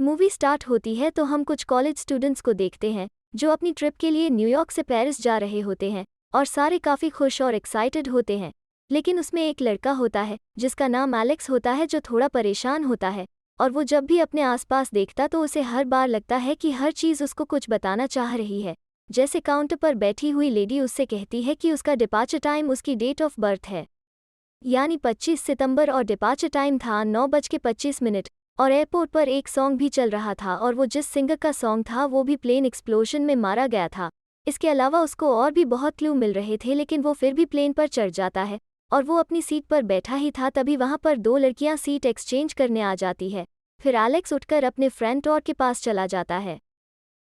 Movie start होती है तो हम कुछ कॉलेज स्टूडेंट्स को देखते हैं जो अपनी ट्रिप के लिए न्यूयॉर्क से पेरिस जा रहे होते हैं और सारे काफ़ी खुश और एक्साइटेड होते हैं। लेकिन उसमें एक लड़का होता है जिसका नाम एलेक्स होता है जो थोड़ा परेशान होता है और वो जब भी अपने आसपास देखता तो उसे हर बार लगता है कि हर चीज़ उसको कुछ बताना चाह रही है। जैसे काउंटर पर बैठी हुई लेडी उससे कहती है कि उसका डिपार्चर टाइम उसकी डेट ऑफ बर्थ है, यानी 25 सितंबर, और डिपार्चर टाइम था 9:25। और एयरपोर्ट पर एक सॉन्ग भी चल रहा था और वो जिस सिंगर का सॉन्ग था वो भी प्लेन एक्सप्लोजन में मारा गया था। इसके अलावा उसको और भी बहुत क्लू मिल रहे थे, लेकिन वो फिर भी प्लेन पर चढ़ जाता है और वो अपनी सीट पर बैठा ही था तभी वहाँ पर दो लड़कियाँ सीट एक्सचेंज करने आ जाती है। फिर एलेक्स उठकर अपने फ्रेंड टॉड के पास चला जाता है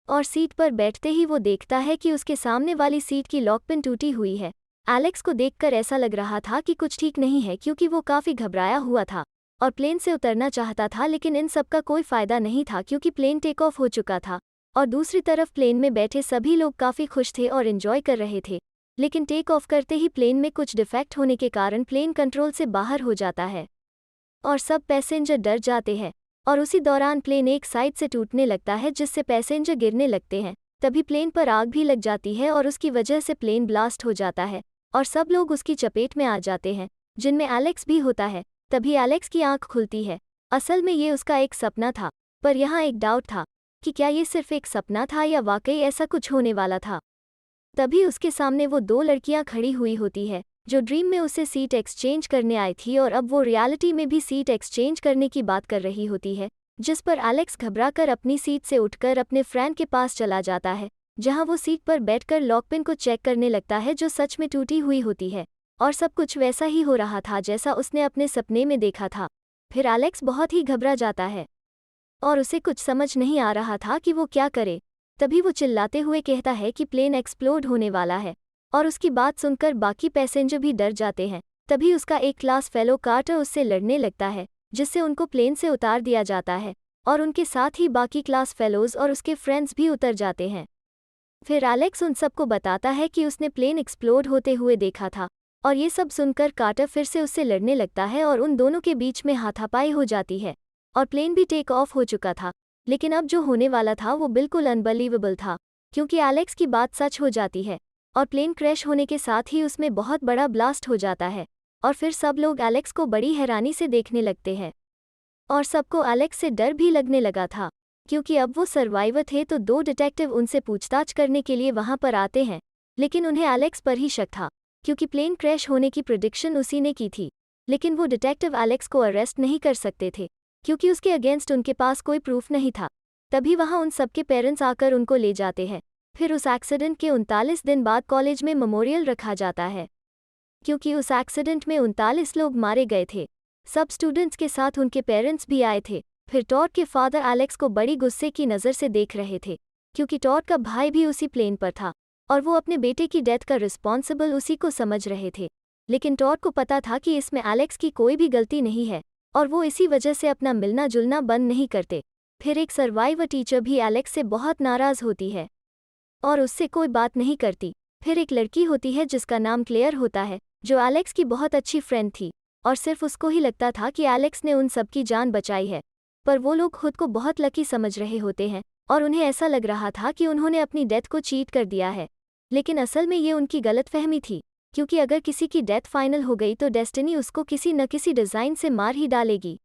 और सीट पर बैठते ही वो देखता है कि उसके सामने वाली सीट की लॉक पिन टूटी हुई है। एलेक्स को देखकर ऐसा लग रहा था कि कुछ ठीक नहीं है क्योंकि वो काफ़ी घबराया हुआ था और प्लेन से उतरना चाहता था, लेकिन इन सब का कोई फ़ायदा नहीं था क्योंकि प्लेन टेक ऑफ हो चुका था। और दूसरी तरफ प्लेन में बैठे सभी लोग काफ़ी खुश थे और एंजॉय कर रहे थे, लेकिन टेक ऑफ करते ही प्लेन में कुछ डिफेक्ट होने के कारण प्लेन कंट्रोल से बाहर हो जाता है और सब पैसेंजर डर जाते हैं। और उसी दौरान प्लेन एक साइड से टूटने लगता है जिससे पैसेंजर गिरने लगते हैं। तभी प्लेन पर आग भी लग जाती है और उसकी वजह से प्लेन ब्लास्ट हो जाता है और सब लोग उसकी चपेट में आ जाते हैं, जिनमें एलेक्स भी होता है। तभी एलेक्स की आंख खुलती है। असल में ये उसका एक सपना था, पर यहाँ एक डाउट था कि क्या ये सिर्फ एक सपना था या वाकई ऐसा कुछ होने वाला था। तभी उसके सामने वो दो लड़कियां खड़ी हुई होती है जो ड्रीम में उसे सीट एक्सचेंज करने आई थी और अब वो रियलिटी में भी सीट एक्सचेंज करने की बात कर रही होती है, जिस पर एलेक्स घबराकर अपनी सीट से उठकर अपने फ्रेंड के पास चला जाता है, जहां वो सीट पर बैठकर लॉकपिन को चेक करने लगता है जो सच में टूटी हुई होती है और सब कुछ वैसा ही हो रहा था जैसा उसने अपने सपने में देखा था। फिर एलेक्स बहुत ही घबरा जाता है और उसे कुछ समझ नहीं आ रहा था कि वो क्या करे। तभी वो चिल्लाते हुए कहता है कि प्लेन एक्सप्लोड होने वाला है और उसकी बात सुनकर बाकी पैसेंजर भी डर जाते हैं। तभी उसका एक क्लास फेलो कार्टर उससे लड़ने लगता है, जिससे उनको प्लेन से उतार दिया जाता है और उनके साथ ही बाकी क्लास फेलोज और उसके फ्रेंड्स भी उतर जाते हैं। फिर एलेक्स उन सबको बताता है कि उसने प्लेन एक्सप्लोड होते हुए देखा था और ये सब सुनकर कार्टर फिर से उससे लड़ने लगता है और उन दोनों के बीच में हाथापाई हो जाती है और प्लेन भी टेक ऑफ हो चुका था। लेकिन अब जो होने वाला था वो बिल्कुल अनबिलीवेबल था क्योंकि एलेक्स की बात सच हो जाती है और प्लेन क्रैश होने के साथ ही उसमें बहुत बड़ा ब्लास्ट हो जाता है और फिर सब लोग एलेक्स को बड़ी हैरानी से देखने लगते हैं और सबको एलेक्स से डर भी लगने लगा था क्योंकि अब वो सर्वाइवर थे। तो दो डिटेक्टिव उनसे पूछताछ करने के लिए वहां पर आते हैं, लेकिन उन्हें एलेक्स पर ही शक था क्योंकि प्लेन क्रैश होने की प्रेडिक्शन उसी ने की थी। लेकिन वो डिटेक्टिव एलेक्स को अरेस्ट नहीं कर सकते थे क्योंकि उसके अगेंस्ट उनके पास कोई प्रूफ नहीं था। तभी वहां उन सबके पेरेंट्स आकर उनको ले जाते हैं। फिर उस एक्सीडेंट के 39 दिन बाद कॉलेज में मेमोरियल रखा जाता है क्योंकि उस एक्सीडेंट में 39 लोग मारे गए थे। सब स्टूडेंट्स के साथ उनके पेरेंट्स भी आए थे। फिर टॉड के फादर एलेक्स को बड़ी गुस्से की नज़र से देख रहे थे क्योंकि टॉड का भाई भी उसी प्लेन पर था और वो अपने बेटे की डेथ का रिस्पॉन्सिबल उसी को समझ रहे थे। लेकिन टॉड को पता था कि इसमें एलेक्स की कोई भी गलती नहीं है और वो इसी वजह से अपना मिलना जुलना बंद नहीं करते। फिर एक सर्वाइवर टीचर भी एलेक्स से बहुत नाराज़ होती है और उससे कोई बात नहीं करती। फिर एक लड़की होती है जिसका नाम क्लेयर होता है जो एलेक्स की बहुत अच्छी फ्रेंड थी और सिर्फ उसको ही लगता था कि एलेक्स ने उन सबकी जान बचाई है, पर वो लोग खुद को बहुत लकी समझ रहे होते हैं और उन्हें ऐसा लग रहा था कि उन्होंने अपनी डेथ को चीट कर दिया है। लेकिन असल में ये उनकी गलतफहमी थी क्योंकि अगर किसी की डेथ फाइनल हो गई तो डेस्टिनी उसको किसी न किसी डिज़ाइन से मार ही डालेगी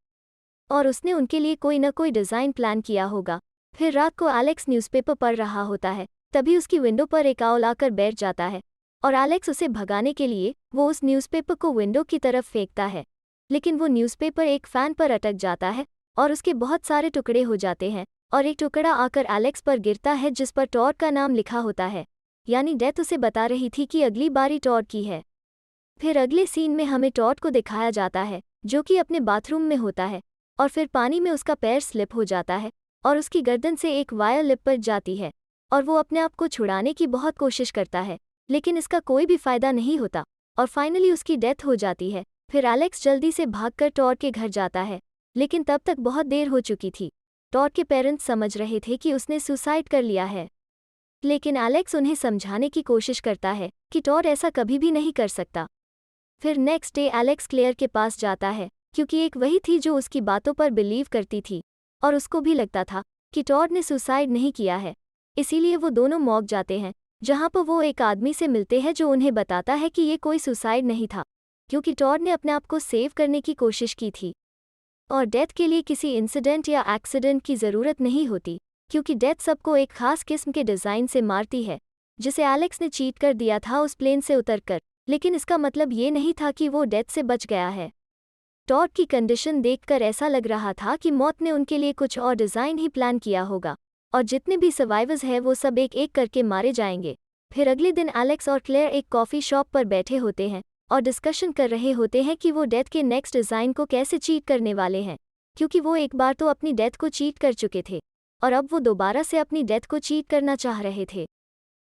और उसने उनके लिए कोई न कोई डिज़ाइन प्लान किया होगा। फिर रात को एलेक्स न्यूज़पेपर पढ़ रहा होता है, तभी उसकी विंडो पर एक आउल आकर बैठ जाता है और एलेक्स उसे भगाने के लिए वो उस न्यूज़पेपर को विंडो की तरफ फेंकता है, लेकिन वो न्यूज़पेपर एक फ़ैन पर अटक जाता है और उसके बहुत सारे टुकड़े हो जाते हैं और एक टुकड़ा आकर एलेक्स पर गिरता है जिस पर टॉड का नाम लिखा होता है, यानी डेथ उसे बता रही थी कि अगली बारी टॉड की है। फिर अगले सीन में हमें टॉड को दिखाया जाता है जो कि अपने बाथरूम में होता है और फिर पानी में उसका पैर स्लिप हो जाता है और उसकी गर्दन से एक वायर लिपट जाती है और वो अपने आप को छुड़ाने की बहुत कोशिश करता है, लेकिन इसका कोई भी फ़ायदा नहीं होता और फाइनली उसकी डेथ हो जाती है। फिर एलेक्स जल्दी से भागकर टॉड के घर जाता है, लेकिन तब तक बहुत देर हो चुकी थी। टॉड के पेरेंट्स समझ रहे थे कि उसने सुसाइड कर लिया है, लेकिन एलेक्स उन्हें समझाने की कोशिश करता है कि टॉड ऐसा कभी भी नहीं कर सकता। फिर नेक्स्ट डे एलेक्स क्लेयर के पास जाता है क्योंकि एक वही थी जो उसकी बातों पर बिलीव करती थी और उसको भी लगता था कि टॉड ने सुसाइड नहीं किया है। इसीलिए वो दोनों मॉर्ग जाते हैं, जहाँ पर वो एक आदमी से मिलते हैं जो उन्हें बताता है कि ये कोई सुसाइड नहीं था, क्योंकि टॉड ने अपने आप को सेव करने की कोशिश की थी। और डेथ के लिए किसी इंसिडेंट या एक्सीडेंट की ज़रूरत नहीं होती, क्योंकि डेथ सबको एक खास किस्म के डिज़ाइन से मारती है, जिसे एलेक्स ने चीट कर दिया था उस प्लेन से उतरकर। लेकिन इसका मतलब ये नहीं था कि वो डेथ से बच गया है। टॉड की कंडीशन देखकर ऐसा लग रहा था कि मौत ने उनके लिए कुछ और डिज़ाइन ही प्लान किया होगा, और जितने भी सर्वाइवर्स हैं वो सब एक एक करके मारे जाएंगे। फिर अगले दिन एलेक्स और क्लेयर एक कॉफ़ी शॉप पर बैठे होते हैं और डिस्कशन कर रहे होते हैं कि वो डेथ के नेक्स्ट डिज़ाइन को कैसे चीट करने वाले हैं, क्योंकि वो एक बार तो अपनी डेथ को चीट कर चुके थे और अब वो दोबारा से अपनी डेथ को चीट करना चाह रहे थे।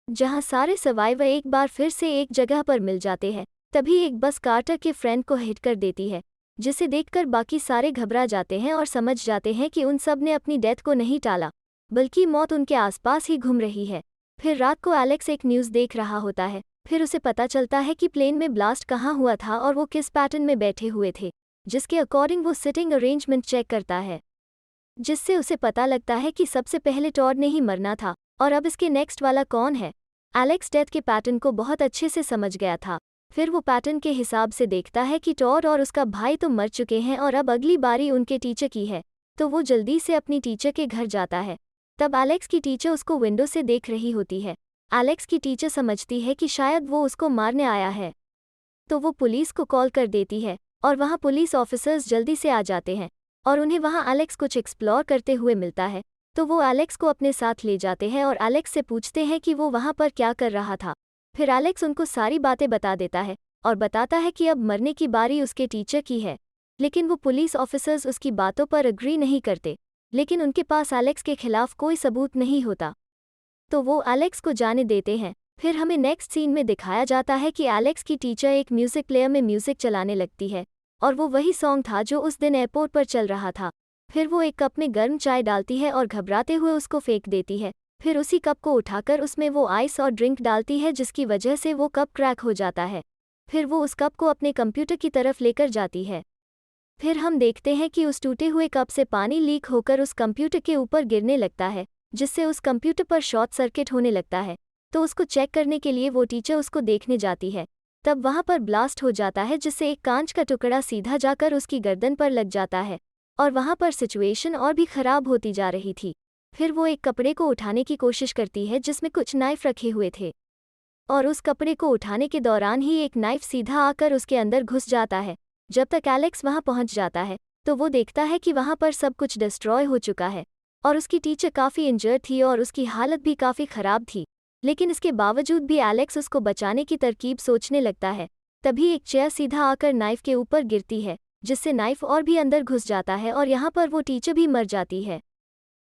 जहां सारे सर्वाइवर एक बार फिर से एक जगह पर मिल जाते हैं, तभी एक बस कार्टर के फ्रेंड को हिट कर देती है, जिसे देखकर बाकी सारे घबरा जाते हैं और समझ जाते हैं कि उन सब ने अपनी डेथ को नहीं टाला, बल्कि मौत उनके आसपास ही घूम रही है। फिर रात को एलेक्स एक न्यूज़ देख रहा होता है। फिर उसे पता चलता है कि प्लेन में ब्लास्ट कहाँ हुआ था और वो किस पैटर्न में बैठे हुए थे, जिसके अकॉर्डिंग वो सिटिंग अरेंजमेंट चेक करता है, जिससे उसे पता लगता है कि सबसे पहले टॉड ने ही मरना था और अब इसके नेक्स्ट वाला कौन है। एलेक्स डेथ के पैटर्न को बहुत अच्छे से समझ गया था। फिर वो पैटर्न के हिसाब से देखता है कि टॉड और उसका भाई तो मर चुके हैं और अब अगली बारी उनके टीचर की है, तो वो जल्दी से अपनी टीचर के घर जाता है। तब एलेक्स की टीचर उसको विंडो से देख रही होती है। एलेक्स की टीचर समझती है कि शायद वो उसको मारने आया है, तो वो पुलिस को कॉल कर देती है और वहाँ पुलिस ऑफिसर्स जल्दी से आ जाते हैं और उन्हें वहाँ एलेक्स कुछ एक्सप्लोर करते हुए मिलता है, तो वो एलेक्स को अपने साथ ले जाते हैं और एलेक्स से पूछते हैं कि वो वहाँ पर क्या कर रहा था। फिर एलेक्स उनको सारी बातें बता देता है और बताता है कि अब मरने की बारी उसके टीचर की है। लेकिन वो पुलिस ऑफिसर्स उसकी बातों पर एग्री नहीं करते, लेकिन उनके पास एलेक्स के खिलाफ कोई सबूत नहीं होता, तो वो एलेक्स को जाने देते हैं। फिर हमें नेक्स्ट सीन में दिखाया जाता है कि एलेक्स की टीचर एक म्यूज़िक प्लेयर में म्यूज़िक चलाने लगती है और वो वही सॉन्ग था जो उस दिन एयरपोर्ट पर चल रहा था। फिर वो एक कप में गर्म चाय डालती है और घबराते हुए उसको फेंक देती है। फिर उसी कप को उठाकर उसमें वो आइस और ड्रिंक डालती है, जिसकी वजह से वो कप क्रैक हो जाता है। फिर वो उस कप को अपने कंप्यूटर की तरफ लेकर जाती है। फिर हम देखते हैं कि उस टूटे हुए कप से पानी लीक होकर उस कंप्यूटर के ऊपर गिरने लगता है, जिससे उस कंप्यूटर पर शॉर्ट सर्किट होने लगता है। तो उसको चेक करने के लिए वो टीचर उसको देखने जाती है। तब वहाँ पर ब्लास्ट हो जाता है, जिससे एक कांच का टुकड़ा सीधा जाकर उसकी गर्दन पर लग जाता है और वहाँ पर सिचुएशन और भी खराब होती जा रही थी। फिर वो एक कपड़े को उठाने की कोशिश करती है जिसमें कुछ नाइफ रखे हुए थे, और उस कपड़े को उठाने के दौरान ही एक नाइफ सीधा आकर उसके अंदर घुस जाता है। जब तक एलेक्स वहाँ पहुँच जाता है तो वो देखता है कि वहाँ पर सब कुछ डिस्ट्रॉय हो चुका है और उसकी टीचर काफ़ी इंजर्ड थी और उसकी हालत भी काफ़ी ख़राब थी। लेकिन इसके बावजूद भी एलेक्स उसको बचाने की तरकीब सोचने लगता है। तभी एक चेयर सीधा आकर नाइफ के ऊपर गिरती है, जिससे नाइफ और भी अंदर घुस जाता है और यहाँ पर वो टीचर भी मर जाती है।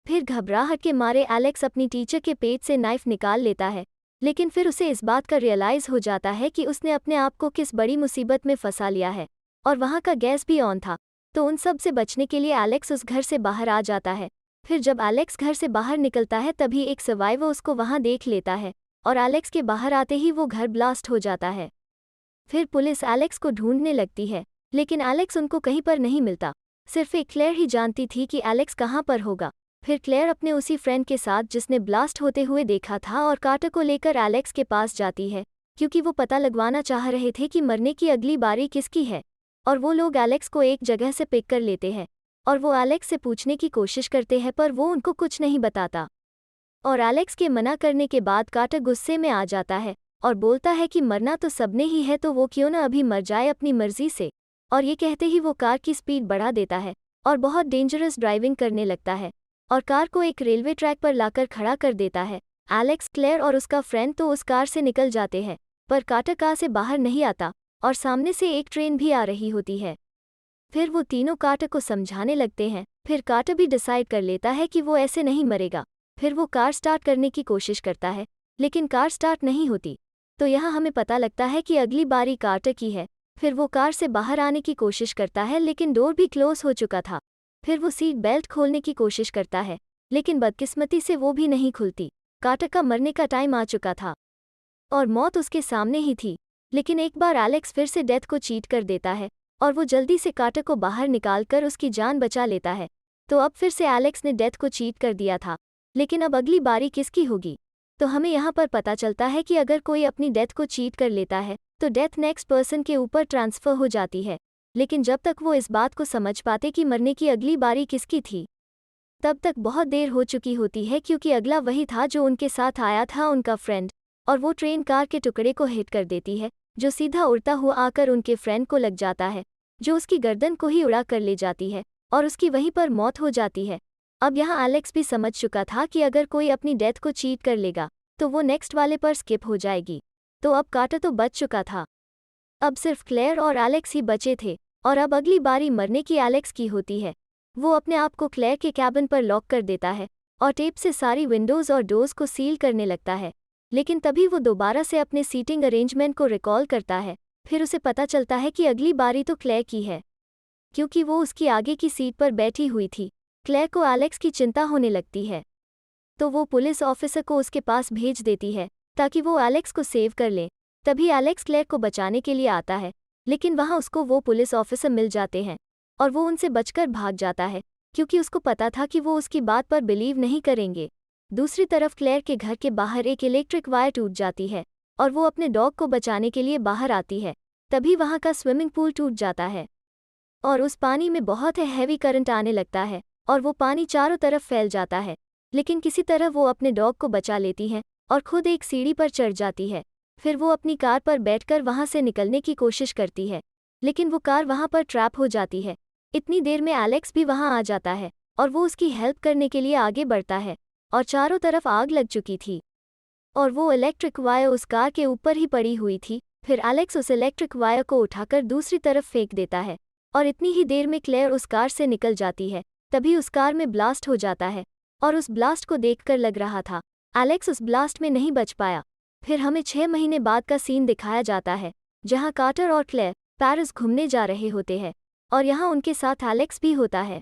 फिर घबराहट के मारे एलेक्स अपनी टीचर के पेट से नाइफ निकाल लेता है, लेकिन फिर उसे इस बात का रियलाइज़ हो जाता है कि उसने अपने आप को किस बड़ी मुसीबत में फंसा लिया है, और वहाँ का गैस भी ऑन था। तो उन सब से बचने के लिए एलेक्स उस घर से बाहर आ जाता है। फिर जब एलेक्स घर से बाहर निकलता है तभी एक सर्वाइवर उसको वहाँ देख लेता है और एलेक्स के बाहर आते ही वो घर ब्लास्ट हो जाता है। फिर पुलिस एलेक्स को ढूंढने लगती है, लेकिन एलेक्स उनको कहीं पर नहीं मिलता। सिर्फ एक क्लेयर ही जानती थी कि एलेक्स कहाँ पर होगा। फिर क्लेयर अपने उसी फ्रेंड के साथ जिसने ब्लास्ट होते हुए देखा था और कार्टर को लेकर एलेक्स के पास जाती है, क्योंकि वो पता लगवाना चाह रहे थे कि मरने की अगली बारी किसकी है। और वो लोग एलेक्स को एक जगह से पिक कर लेते हैं और वो एलेक्स से पूछने की कोशिश करते हैं, पर वो उनको कुछ नहीं बताता। और एलेक्स के मना करने के बाद कार्टर गुस्से में आ जाता है और बोलता है कि मरना तो सबने ही है, तो वो क्यों ना अभी मर जाए अपनी मर्जी से। और ये कहते ही वो कार की स्पीड बढ़ा देता है और बहुत डेंजरस ड्राइविंग करने लगता है और कार को एक रेलवे ट्रैक पर लाकर खड़ा कर देता है। एलेक्स, क्लेयर और उसका फ्रेंड तो उस कार से निकल जाते हैं, पर कार्टर कार से बाहर नहीं आता और सामने से एक ट्रेन भी आ रही होती है। फिर वो तीनों कार्टर को समझाने लगते हैं। फिर कार्टर भी डिसाइड कर लेता है कि वो ऐसे नहीं मरेगा। फिर वो कार स्टार्ट करने की कोशिश करता है, लेकिन कार स्टार्ट नहीं होती। तो यहाँ हमें पता लगता है कि अगली बारी कार्टर की है। फिर वो कार से बाहर आने की कोशिश करता है, लेकिन डोर भी क्लोज हो चुका था। फिर वो सीट बेल्ट खोलने की कोशिश करता है, लेकिन बदकिस्मती से वो भी नहीं खुलती। कार्टर का मरने का टाइम आ चुका था और मौत उसके सामने ही थी। लेकिन एक बार एलेक्स फिर से डेथ को चीट कर देता है और वो जल्दी से कार्टर को बाहर निकालकर उसकी जान बचा लेता है। तो अब फिर से एलेक्स ने डेथ को चीट कर दिया था, लेकिन अब अगली बारी किसकी होगी? तो हमें यहाँ पर पता चलता है कि अगर कोई अपनी डेथ को चीट कर लेता है तो डेथ नेक्स्ट पर्सन के ऊपर ट्रांसफ़र हो जाती है, लेकिन जब तक वो इस बात को समझ पाते कि मरने की अगली बारी किसकी थी, तब तक बहुत देर हो चुकी होती है, क्योंकि अगला वही था जो उनके साथ आया था, उनका फ्रेंड, और वो ट्रेन कार के टुकड़े को हिट कर देती है जो सीधा उड़ता हुआ आकर उनके फ्रेंड को लग जाता है, जो उसकी गर्दन को ही उड़ा कर ले जाती है और उसकी वहीं पर मौत हो जाती है। अब यहाँ एलेक्स भी समझ चुका था कि अगर कोई अपनी डेथ को चीट कर लेगा तो वो नेक्स्ट वाले पर स्किप हो जाएगी। तो अब कार्टर तो बच चुका था, अब सिर्फ क्लेयर और एलेक्स ही बचे थे, और अब अगली बारी मरने की एलेक्स की होती है। वो अपने आप को क्लेयर के कैबिन पर लॉक कर देता है और टेप से सारी विंडोज़ और डोर्स को सील करने लगता है, लेकिन तभी वो दोबारा से अपने सीटिंग अरेंजमेंट को रिकॉल करता है। फिर उसे पता चलता है कि अगली बारी तो क्लेयर की है, क्योंकि वो उसकी आगे की सीट पर बैठी हुई थी। क्लेयर को एलेक्स की चिंता होने लगती है, तो वो पुलिस ऑफिसर को उसके पास भेज देती है ताकि वो एलेक्स को सेव कर ले। तभी एलेक्स क्लेयर को बचाने के लिए आता है, लेकिन वहाँ उसको वो पुलिस ऑफिसर मिल जाते हैं और वो उनसे बचकर भाग जाता है, क्योंकि उसको पता था कि वो उसकी बात पर बिलीव नहीं करेंगे। दूसरी तरफ क्लेयर के घर के बाहर एक इलेक्ट्रिक वायर टूट जाती है और वो अपने डॉग को बचाने के लिए बाहर आती है। तभी वहाँ का स्विमिंग पूल टूट जाता है और उस पानी में बहुत हैवी करंट आने लगता है और वो पानी चारों तरफ फैल जाता है, लेकिन किसी तरह वो अपने डॉग को बचा लेती हैं और खुद एक सीढ़ी पर चढ़ जाती है। फिर वो अपनी कार पर बैठकर वहाँ से निकलने की कोशिश करती है, लेकिन वो कार वहाँ पर ट्रैप हो जाती है। इतनी देर में एलेक्स भी वहाँ आ जाता है और वो उसकी हेल्प करने के लिए आगे बढ़ता है, और चारों तरफ आग लग चुकी थी और वो इलेक्ट्रिक वायर उस कार के ऊपर ही पड़ी हुई थी। फिर एलेक्स उस इलेक्ट्रिक वायर को उठाकर दूसरी तरफ फेंक देता है और इतनी ही देर में क्लेयर उस कार से निकल जाती है। तभी उस कार में ब्लास्ट हो जाता है और उस ब्लास्ट को देखकर लग रहा था एलेक्स उस ब्लास्ट में नहीं बच पाया। फिर हमें 6 महीने बाद का सीन दिखाया जाता है, जहां कार्टर और क्लेयर पेरिस घूमने जा रहे होते हैं और यहाँ उनके साथ एलेक्स भी होता है,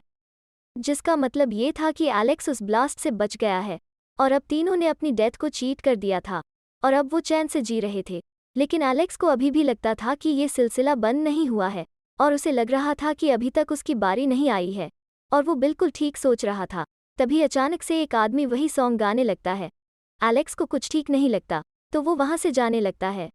जिसका मतलब ये था कि एलेक्स उस ब्लास्ट से बच गया है और अब तीनों ने अपनी डेथ को चीट कर दिया था और अब वो चैन से जी रहे थे। लेकिन एलेक्स को अभी भी लगता था कि ये सिलसिला बंद नहीं हुआ है और उसे लग रहा था कि अभी तक उसकी बारी नहीं आई है, और वो बिल्कुल ठीक सोच रहा था। तभी अचानक से एक आदमी वही सॉन्ग गाने लगता है। एलेक्स को कुछ ठीक नहीं लगता, तो वो वहाँ से जाने लगता है।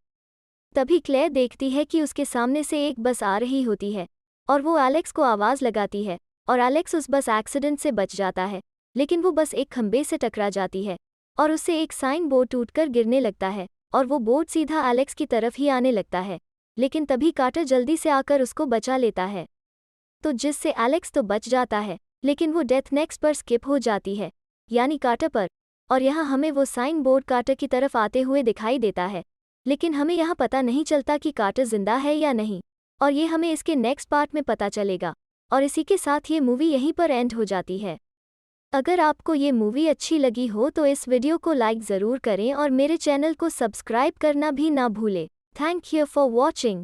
तभी क्लेयर देखती है कि उसके सामने से एक बस आ रही होती है और वो एलेक्स को आवाज़ लगाती है और एलेक्स उस बस एक्सीडेंट से बच जाता है, लेकिन वो बस एक खंबे से टकरा जाती है और उससे एक साइन बोर्ड टूटकर गिरने लगता है और वो बोर्ड सीधा एलेक्स की तरफ ही आने लगता है। लेकिन तभी कार्टर जल्दी से आकर उसको बचा लेता है, तो जिससे एलेक्स तो बच जाता है, लेकिन वो डेथ नेक्स्ट पर स्किप हो जाती है, यानी कार्टर पर। और यहाँ हमें वो साइन बोर्ड कार्टर की तरफ आते हुए दिखाई देता है, लेकिन हमें यहाँ पता नहीं चलता कि कार्टर जिंदा है या नहीं, और ये हमें इसके नेक्स्ट पार्ट में पता चलेगा। और इसी के साथ ये मूवी यहीं पर एंड हो जाती है। अगर आपको ये मूवी अच्छी लगी हो तो इस वीडियो को लाइक ज़रूर करें और मेरे चैनल को सब्सक्राइब करना भी ना भूलें। Thank you for watching.